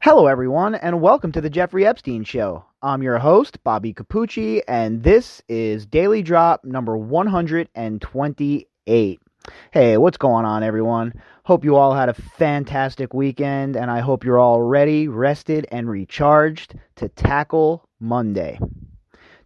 Hello, everyone, and welcome to the Jeffrey Epstein Show. I'm your host, Bobbycapucci, and this is Daily Drop number 128. Hey, what's going on, everyone? Hope you all had a fantastic weekend, and I hope you're all ready, rested, and recharged to tackle Monday.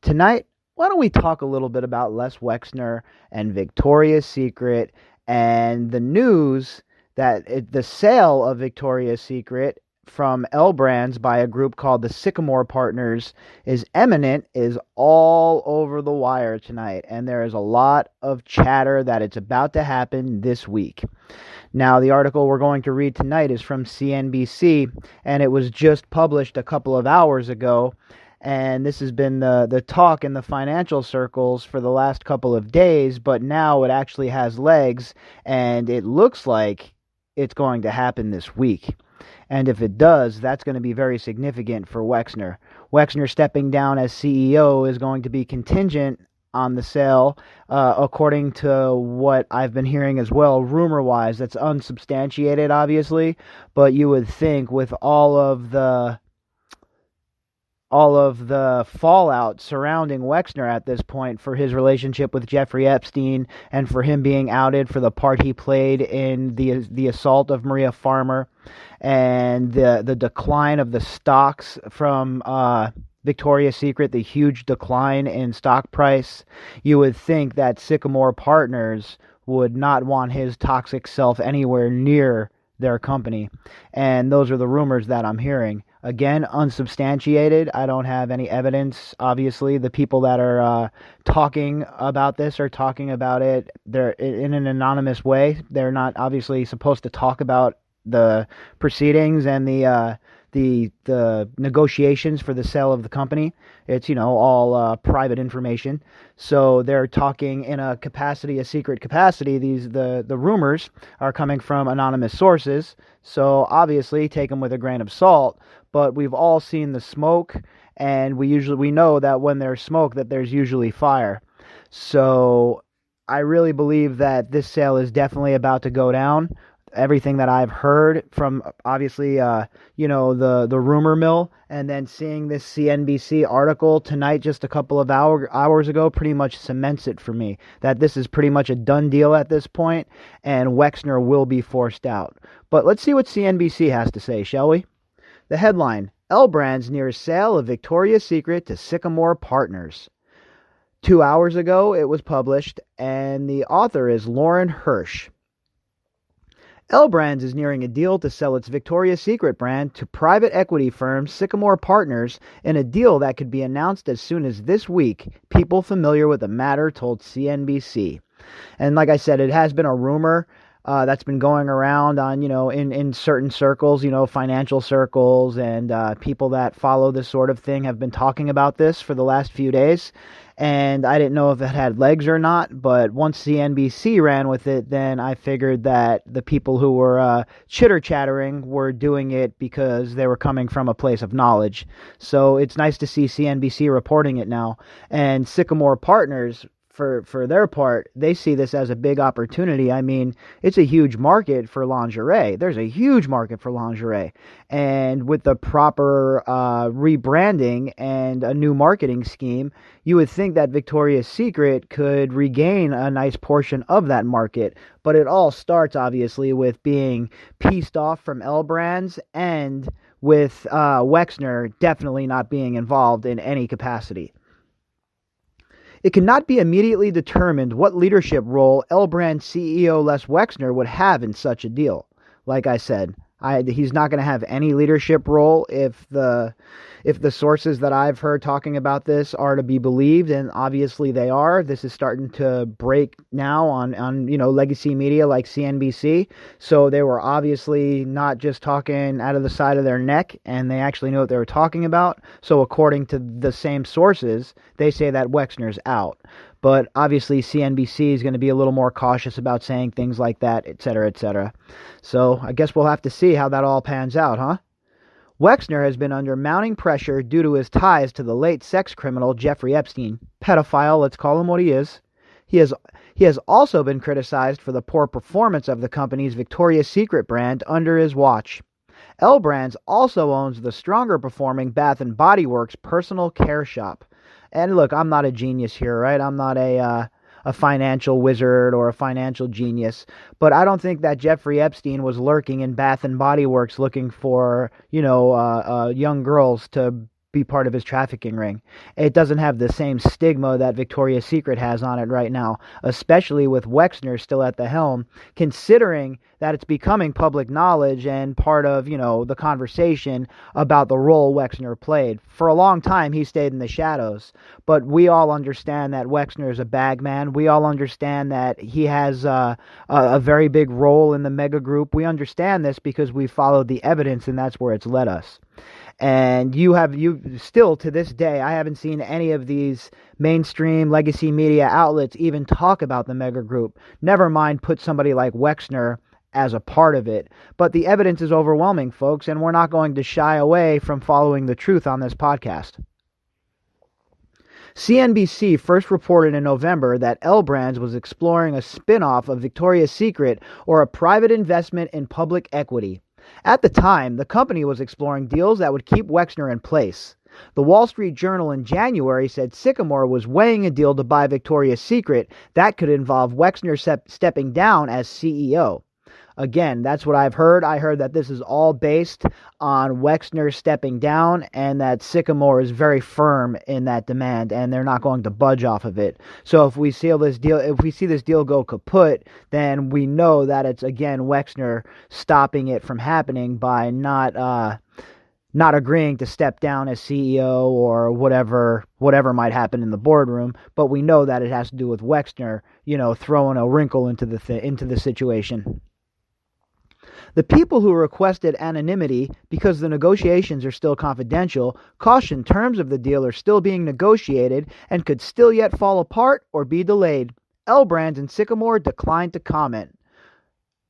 Tonight, why don't we talk a little bit about Les Wexner and Victoria's Secret and the news that the sale of Victoria's Secret from L Brands by a group called the Sycamore Partners is imminent, is all over the wire tonight, and there is a lot of chatter that it's about to happen this week. Now, the article we're going to read tonight is from CNBC, and it was just published a couple of hours ago, and this has been the talk in the financial circles for the last couple of days, but now it actually has legs, and it looks like it's going to happen this week. And if it does, that's going to be very significant for Wexner. Wexner stepping down as CEO is going to be contingent on the sale, according to what I've been hearing as well, rumor-wise. That's unsubstantiated, obviously, but you would think with all of the fallout surrounding Wexner at this point for his relationship with Jeffrey Epstein and for him being outed for the part he played in the assault of Maria Farmer and the decline of the stocks from Victoria's Secret, the huge decline in stock price, you would think that Sycamore Partners would not want his toxic self anywhere near their company. And those are the rumors that I'm hearing. Again, unsubstantiated. I don't have any evidence. Obviously, the people that are talking about this are talking about it. They're in an anonymous way. They're not obviously supposed to talk about the proceedings and the negotiations for the sale of the company. It's, all private information. So they're talking in a secret capacity. The rumors are coming from anonymous sources. So obviously take them with a grain of salt. But we've all seen the smoke, and we know that when there's smoke, that there's usually fire. So I really believe that this sale is definitely about to go down. Everything that I've heard from, obviously, the rumor mill, and then seeing this CNBC article tonight just a couple of hours ago pretty much cements it for me that this is pretty much a done deal at this point, and Wexner will be forced out. But let's see what CNBC has to say, shall we? The headline, L Brands near sale of Victoria's Secret to Sycamore Partners. 2 hours ago it was published, and the author is Lauren Hirsch. L Brands is nearing a deal to sell its Victoria's Secret brand to private equity firm Sycamore Partners in a deal that could be announced as soon as this week, people familiar with the matter told CNBC. And like I said, it has been a rumor that's been going around on, in certain circles, financial circles, and people that follow this sort of thing have been talking about this for the last few days. And I didn't know if it had legs or not, but once CNBC ran with it, then I figured that the people who were chitter-chattering were doing it because they were coming from a place of knowledge. So it's nice to see CNBC reporting it now. And Sycamore Partners, for their part, they see this as a big opportunity. I mean, it's a huge market for lingerie. There's a huge market for lingerie. And with the proper rebranding and a new marketing scheme, you would think that Victoria's Secret could regain a nice portion of that market. But it all starts, obviously, with being pieced off from L Brands and with Wexner definitely not being involved in any capacity. It cannot be immediately determined what leadership role L Brand CEO Les Wexner would have in such a deal. Like I said, he's not going to have any leadership role if the sources that I've heard talking about this are to be believed, and obviously they are. This is starting to break now on legacy media like CNBC. So they were obviously not just talking out of the side of their neck, and they actually know what they were talking about. So according to the same sources, they say that Wexner's out. But obviously CNBC is going to be a little more cautious about saying things like that, et cetera, et cetera. So I guess we'll have to see how that all pans out, huh? Wexner has been under mounting pressure due to his ties to the late sex criminal Jeffrey Epstein. Pedophile, let's call him what he is. He has also been criticized for the poor performance of the company's Victoria's Secret brand under his watch. L Brands also owns the stronger performing Bath & Body Works personal care shop. And look, I'm not a genius here, right? I'm not a financial wizard or a financial genius, but I don't think that Jeffrey Epstein was lurking in Bath & Body Works looking for, young girls to be part of his trafficking ring. It doesn't have the same stigma that Victoria's Secret has on it right now, especially with Wexner still at the helm, considering that it's becoming public knowledge and part of, the conversation about the role Wexner played. For a long time, he stayed in the shadows, but we all understand that Wexner is a bag man. We all understand that he has a very big role in the mega group. We understand this because we followed the evidence, and that's where it's led us. And you still to this day, I haven't seen any of these mainstream legacy media outlets even talk about the mega group. Never mind put somebody like Wexner as a part of it. But the evidence is overwhelming, folks, and we're not going to shy away from following the truth on this podcast. CNBC first reported in November that L Brands was exploring a spin-off of Victoria's Secret or a private investment in public equity. At the time, the company was exploring deals that would keep Wexner in place. The Wall Street Journal in January said Sycamore was weighing a deal to buy Victoria's Secret that could involve Wexner stepping down as CEO. Again, that's what I've heard. I heard that this is all based on Wexner stepping down and that Sycamore is very firm in that demand and they're not going to budge off of it. So if we see this deal go kaput, then we know that it's again Wexner stopping it from happening by not agreeing to step down as CEO or whatever might happen in the boardroom, but we know that it has to do with Wexner, throwing a wrinkle into the situation. The people who requested anonymity because the negotiations are still confidential caution terms of the deal are still being negotiated and could still yet fall apart or be delayed. L Brands and Sycamore declined to comment.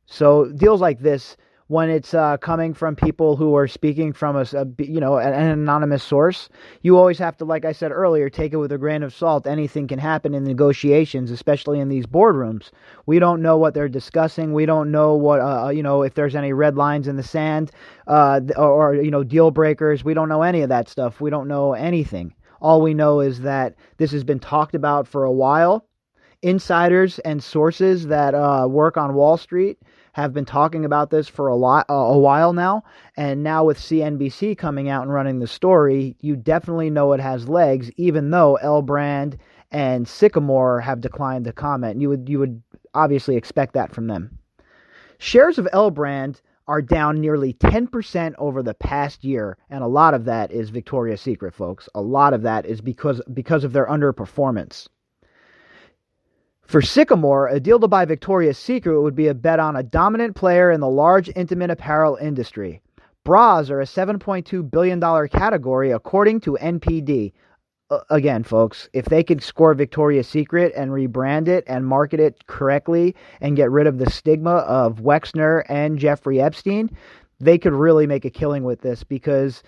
So deals like this, when it's coming from people who are speaking from an anonymous source, you always have to, like I said earlier, take it with a grain of salt. Anything can happen in negotiations, especially in these boardrooms. We don't know what they're discussing. We don't know what, if there's any red lines in the sand or deal breakers. We don't know any of that stuff. We don't know anything. All we know is that this has been talked about for a while. Insiders and sources that work on Wall Street have been talking about this for a while now, and now with CNBC coming out and running the story, you definitely know it has legs, even though L Brand and Sycamore have declined to comment. You would obviously expect that from them. Shares of L Brand are down nearly 10% over the past year, and a lot of that is Victoria's Secret, folks. A lot of that is because of their underperformance. For Sycamore, a deal to buy Victoria's Secret would be a bet on a dominant player in the large intimate apparel industry. Bras are a $7.2 billion category according to NPD. Again, folks, if they could score Victoria's Secret and rebrand it and market it correctly and get rid of the stigma of Wexner and Jeffrey Epstein, they could really make a killing with this because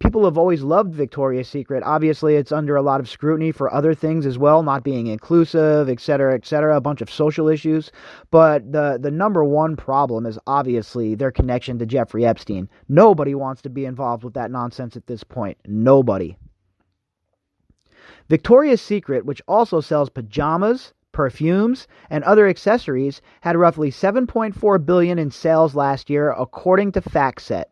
people have always loved Victoria's Secret. Obviously, it's under a lot of scrutiny for other things as well, not being inclusive, et cetera, a bunch of social issues. But the number one problem is obviously their connection to Jeffrey Epstein. Nobody wants to be involved with that nonsense at this point. Nobody. Victoria's Secret, which also sells pajamas, perfumes, and other accessories, had roughly $7.4 billion in sales last year, according to FactSet.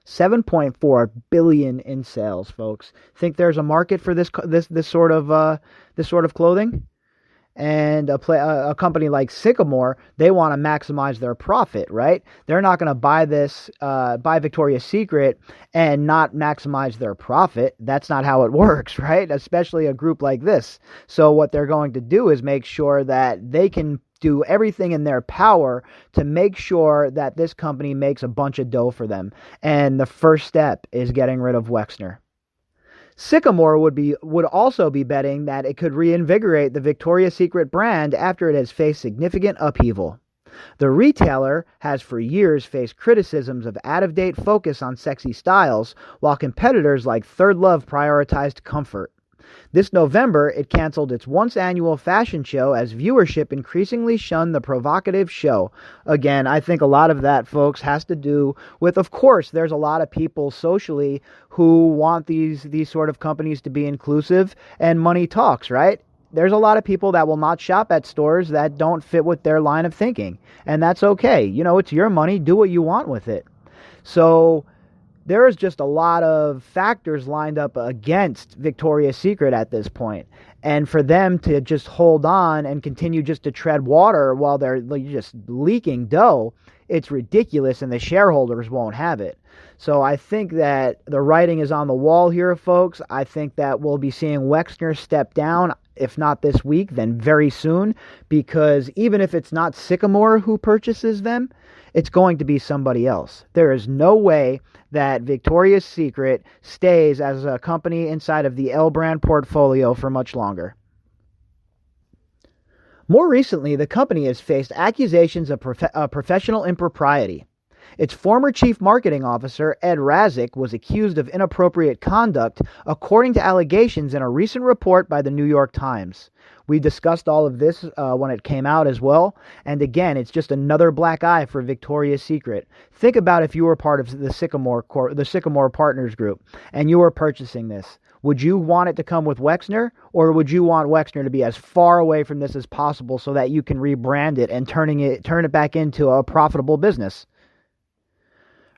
$7.4 billion in sales, folks. Think there's a market for this sort of clothing? And a company like Sycamore, they want to maximize their profit, right? They're not going to buy Victoria's Secret and not maximize their profit. That's not how it works, right? Especially a group like this. So what they're going to do is make sure that they can do everything in their power to make sure that this company makes a bunch of dough for them. And the first step is getting rid of Wexner. Sycamore would also be betting that it could reinvigorate the Victoria's Secret brand after it has faced significant upheaval. The retailer has for years faced criticisms of out-of-date focus on sexy styles, while competitors like Third Love prioritized comfort. This November, it canceled its once annual fashion show as viewership increasingly shunned the provocative show. Again, I think a lot of that, folks, has to do with, of course, there's a lot of people socially who want these sort of companies to be inclusive, and money talks, right? There's a lot of people that will not shop at stores that don't fit with their line of thinking, and that's okay. It's your money. Do what you want with it. So there is just a lot of factors lined up against Victoria's Secret at this point. And for them to just hold on and continue just to tread water while they're just leaking dough, it's ridiculous, and the shareholders won't have it. So I think that the writing is on the wall here, folks. I think that we'll be seeing Wexner step down, if not this week, then very soon, because even if it's not Sycamore who purchases them, it's going to be somebody else. There is no way that Victoria's Secret stays as a company inside of the L brand portfolio for much longer. More recently, the company has faced accusations of professional impropriety. Its former chief marketing officer, Ed Razek, was accused of inappropriate conduct, according to allegations in a recent report by the New York Times. We discussed all of this when it came out as well. And again, it's just another black eye for Victoria's Secret. Think about if you were part of the Sycamore Partners group and you were purchasing this. Would you want it to come with Wexner, or would you want Wexner to be as far away from this as possible so that you can rebrand it and turn it back into a profitable business?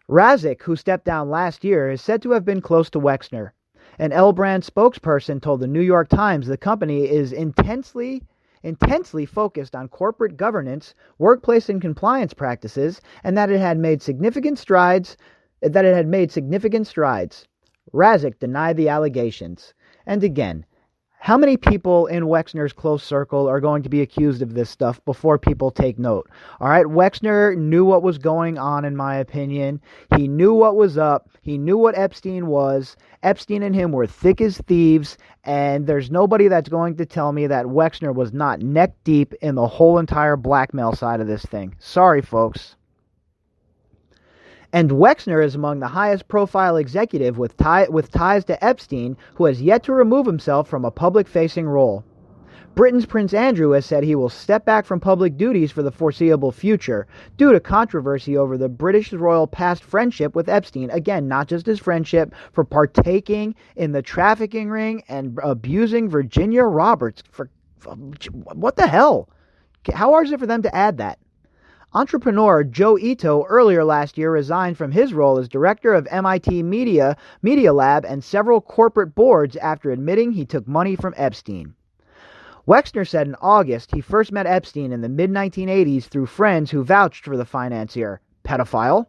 Razek, who stepped down last year, is said to have been close to Wexner. An L brand spokesperson told the New York Times the company is intensely focused on corporate governance, workplace and compliance practices, and that it had made significant strides. Razek denied the allegations. And again, how many people in Wexner's close circle are going to be accused of this stuff before people take note? All right, Wexner knew what was going on, in my opinion. He knew what was up. He knew what Epstein was. Epstein and him were thick as thieves, and there's nobody that's going to tell me that Wexner was not neck deep in the whole entire blackmail side of this thing. Sorry, folks. And Wexner is among the highest profile executive with ties to Epstein, who has yet to remove himself from a public-facing role. Britain's Prince Andrew has said he will step back from public duties for the foreseeable future due to controversy over the British royal past friendship with Epstein. Again, not just his friendship, for partaking in the trafficking ring and abusing Virginia Roberts. For what the hell? How hard is it for them to add that? Entrepreneur Joe Ito earlier last year resigned from his role as director of MIT Media Lab and several corporate boards after admitting he took money from Epstein. Wexner said in August he first met Epstein in the mid-1980s through friends who vouched for the financier. Pedophile?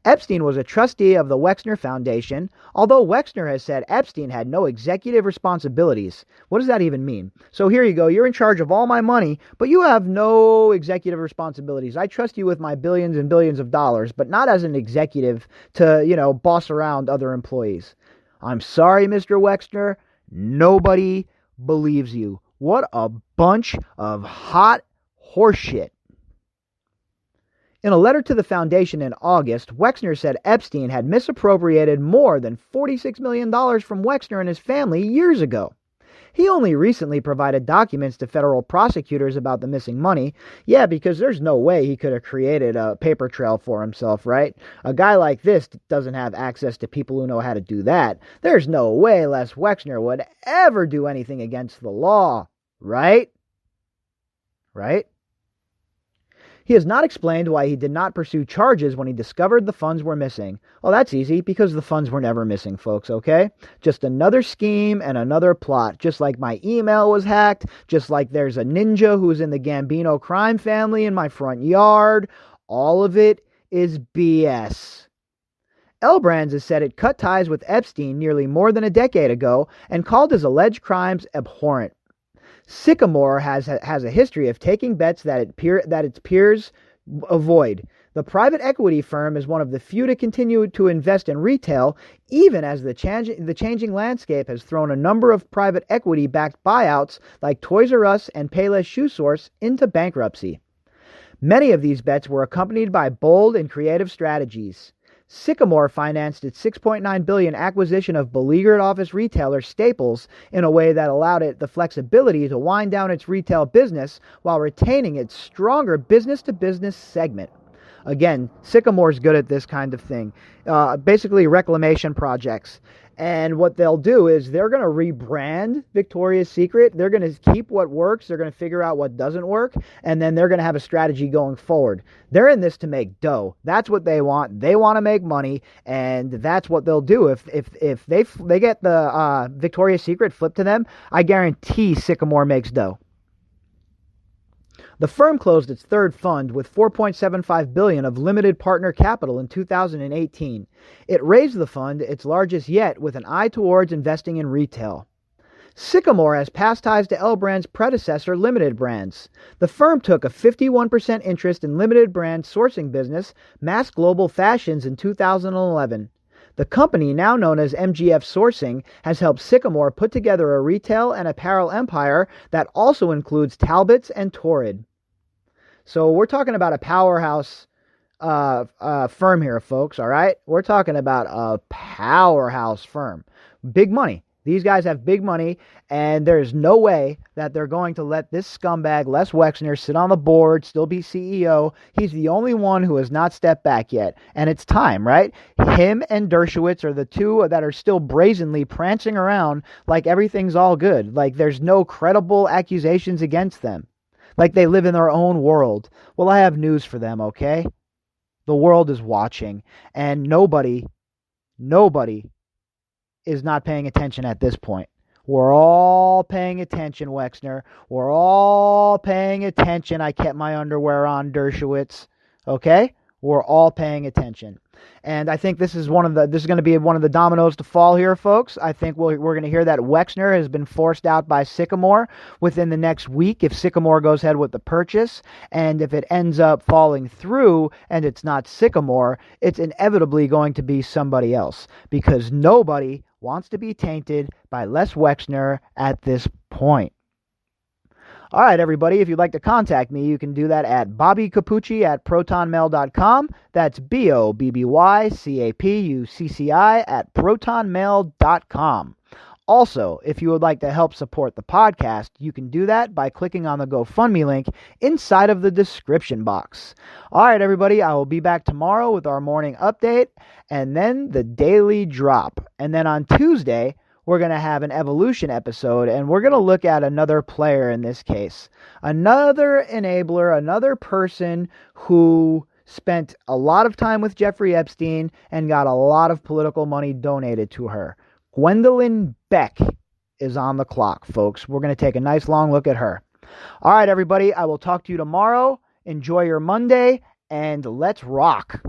Epstein was a trustee of the Wexner Foundation, although Wexner has said Epstein had no executive responsibilities. What does that even mean? So here you go, you're in charge of all my money, but you have no executive responsibilities. I trust you with my billions and billions of dollars, but not as an executive to, boss around other employees. I'm sorry, Mr. Wexner, nobody believes you. What a bunch of hot horseshit. In a letter to the foundation in August, Wexner said Epstein had misappropriated more than $46 million from Wexner and his family years ago. He only recently provided documents to federal prosecutors about the missing money. Yeah, because there's no way he could have created a paper trail for himself, right? A guy like this doesn't have access to people who know how to do that. There's no way Les Wexner would ever do anything against the law, right? Right? He has not explained why he did not pursue charges when he discovered the funds were missing. Well, that's easy, because the funds were never missing, folks, okay? Just another scheme and another plot. Just like my email was hacked, just like there's a ninja who's in the Gambino crime family in my front yard. All of it is BS. L Brands has said it cut ties with Epstein nearly more than a decade ago and called his alleged crimes abhorrent. Sycamore has a history of taking bets that its peers avoid. The private equity firm is one of the few to continue to invest in retail, even as the changing landscape has thrown a number of private equity-backed buyouts like Toys R Us and Payless Shoe Source into bankruptcy. Many of these bets were accompanied by bold and creative strategies. Sycamore financed its $6.9 billion acquisition of beleaguered office retailer Staples in a way that allowed it the flexibility to wind down its retail business while retaining its stronger business-to-business segment. Again, Sycamore's good at this kind of thing. Basically, reclamation projects. And what they'll do is they're going to rebrand Victoria's Secret. They're going to keep what works. They're going to figure out what doesn't work. And then they're going to have a strategy going forward. They're in this to make dough. That's what they want. They want to make money. And that's what they'll do. If they get the Victoria's Secret flipped to them, I guarantee Sycamore makes dough. The firm closed its third fund with $4.75 billion of limited partner capital in 2018. It raised the fund, its largest yet, with an eye towards investing in retail. Sycamore has past ties to L Brand's predecessor, Limited Brands. The firm took a 51% interest in Limited Brand's sourcing business, Mass Global Fashions, in 2011. The company, now known as MGF Sourcing, has helped Sycamore put together a retail and apparel empire that also includes Talbots and Torrid. So we're talking about a powerhouse firm here, folks, all right? We're talking about a powerhouse firm. Big money. These guys have big money, and there's no way that they're going to let this scumbag, Les Wexner, sit on the board, still be CEO. He's the only one who has not stepped back yet, and it's time, right? Him and Dershowitz are the two that are still brazenly prancing around like everything's all good, like there's no credible accusations against them, like they live in their own world. Well, I have news for them, okay? The world is watching, and nobody is not paying attention at this point. We're all paying attention, Wexner. We're all paying attention. I kept my underwear on, Dershowitz. Okay? We're all paying attention. And I think this is going to be one of the dominoes to fall here, folks. I think we're going to hear that Wexner has been forced out by Sycamore within the next week if Sycamore goes ahead with the purchase. And if it ends up falling through and it's not Sycamore, it's inevitably going to be somebody else, because nobody wants to be tainted by Les Wexner at this point. All right, everybody, if you'd like to contact me, you can do that at bobbycapucci@protonmail.com. That's BOBBYCAPUCCI@protonmail.com. Also, if you would like to help support the podcast, you can do that by clicking on the GoFundMe link inside of the description box. All right, everybody, I will be back tomorrow with our morning update and then the daily drop. And then on Tuesday, we're going to have an evolution episode, and we're going to look at another player in this case. Another enabler, another person who spent a lot of time with Jeffrey Epstein and got a lot of political money donated to her. Gwendolyn Beck is on the clock, folks. We're going to take a nice long look at her. All right, everybody, I will talk to you tomorrow. Enjoy your Monday, and let's rock.